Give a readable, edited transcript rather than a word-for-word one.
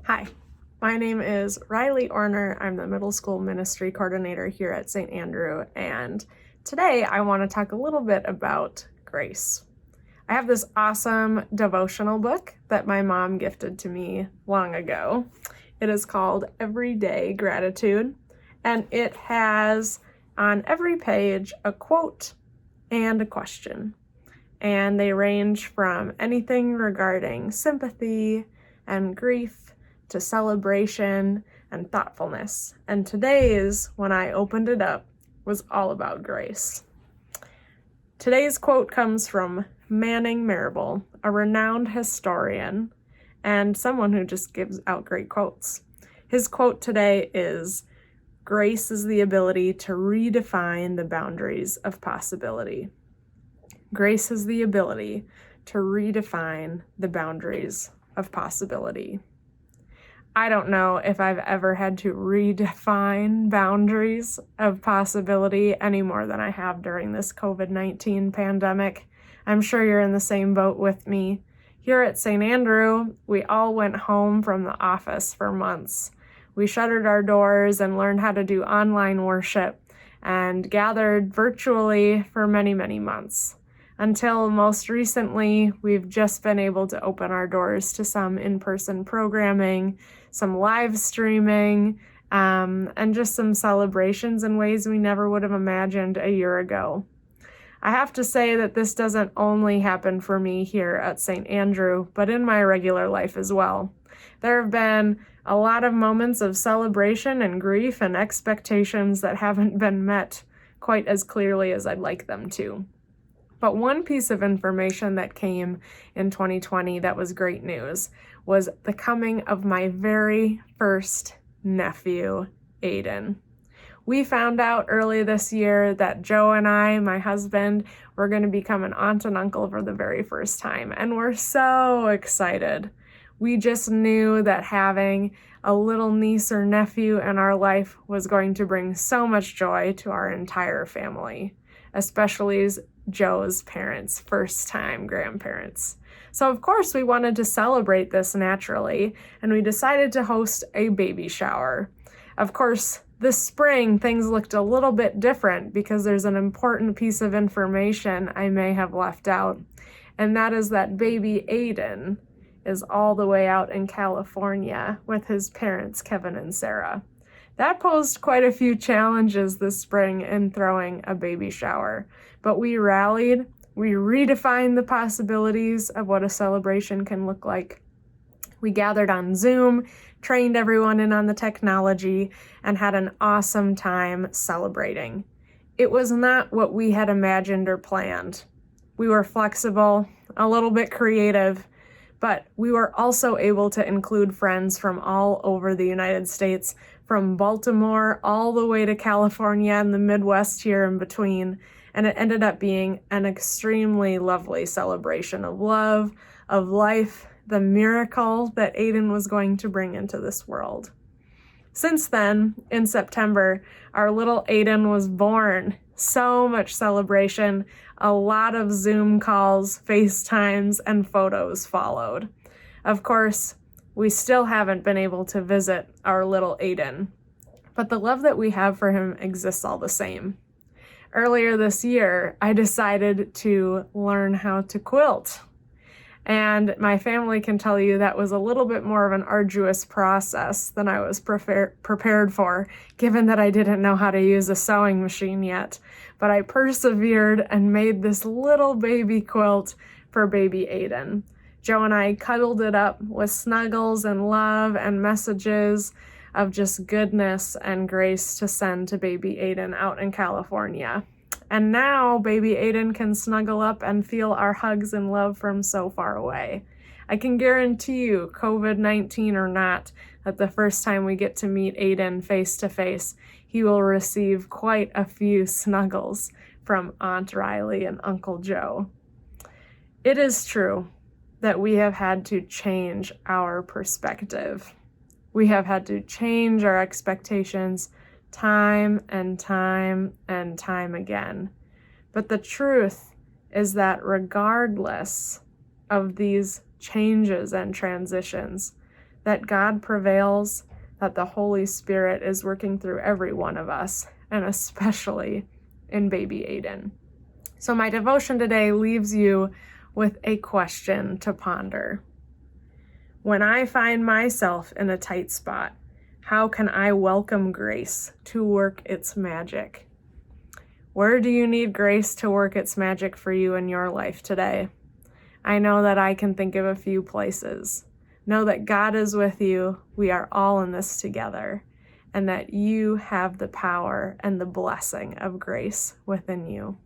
Hi, my name is Riley Orner. I'm the middle school ministry coordinator here at St. Andrew, and today I want to talk a little bit about grace. I have this awesome devotional book that my mom gifted to me long ago. It is called Everyday Gratitude, and it has on every page a quote and a question. And they range from anything regarding sympathy and grief to celebration and thoughtfulness. And today's, when I opened it up, was all about grace. Today's quote comes from Manning Marable, a renowned historian and someone who just gives out great quotes. His quote today is, "Grace is the ability to redefine the boundaries of possibility." Grace is the ability to redefine the boundaries of possibility. I don't know if I've ever had to redefine boundaries of possibility any more than I have during this COVID-19 pandemic. I'm sure you're in the same boat with me. Here at St. Andrew, we all went home from the office for months. We shuttered our doors and learned how to do online worship and gathered virtually for many, many months. Until most recently, we've just been able to open our doors to some in-person programming, some live streaming, and just some celebrations in ways we never would have imagined a year ago. I have to say that this doesn't only happen for me here at St. Andrew, but in my regular life as well. There have been a lot of moments of celebration and grief and expectations that haven't been met quite as clearly as I'd like them to. But one piece of information that came in 2020 that was great news was the coming of my very first nephew, Aiden. We found out early this year that Joe and I, my husband, were going to become an aunt and uncle for the very first time, and we're so excited. We just knew that having a little niece or nephew in our life was going to bring so much joy to our entire family, especially as Joe's parents, first-time grandparents. So of course we wanted to celebrate this naturally, and we decided to host a baby shower. Of course, this spring things looked a little bit different because there's an important piece of information I may have left out, and that is that baby Aiden is all the way out in California with his parents, Kevin and Sarah. That posed quite a few challenges this spring in throwing a baby shower, but we rallied, we redefined the possibilities of what a celebration can look like. We gathered on Zoom, trained everyone in on the technology, and had an awesome time celebrating. It was not what we had imagined or planned. We were flexible, a little bit creative, but we were also able to include friends from all over the United States, from Baltimore all the way to California and the Midwest here in between, and it ended up being an extremely lovely celebration of love, of life, the miracle that Aiden was going to bring into this world. Since then, in September, our little Aiden was born. So much celebration, a lot of Zoom calls, FaceTimes, and photos followed. Of course, we still haven't been able to visit our little Aiden, but the love that we have for him exists all the same. Earlier this year, I decided to learn how to quilt. And my family can tell you that was a little bit more of an arduous process than I was prepared for, given that I didn't know how to use a sewing machine yet. But I persevered and made this little baby quilt for baby Aiden. Joe and I cuddled it up with snuggles and love and messages of just goodness and grace to send to baby Aiden out in California. And now baby Aiden can snuggle up and feel our hugs and love from so far away. I can guarantee you, COVID-19 or not, that the first time we get to meet Aiden face to face, he will receive quite a few snuggles from Aunt Riley and Uncle Joe. It is true that we have had to change our perspective. We have had to change our expectations time and time and time again. But the truth is that regardless of these changes and transitions, that God prevails, that the Holy Spirit is working through every one of us, and especially in baby Aiden. So my devotion today leaves you with a question to ponder. When I find myself in a tight spot, how can I welcome grace to work its magic? Where do you need grace to work its magic for you in your life today? I know that I can think of a few places. Know that God is with you. We are all in this together, and that you have the power and the blessing of grace within you.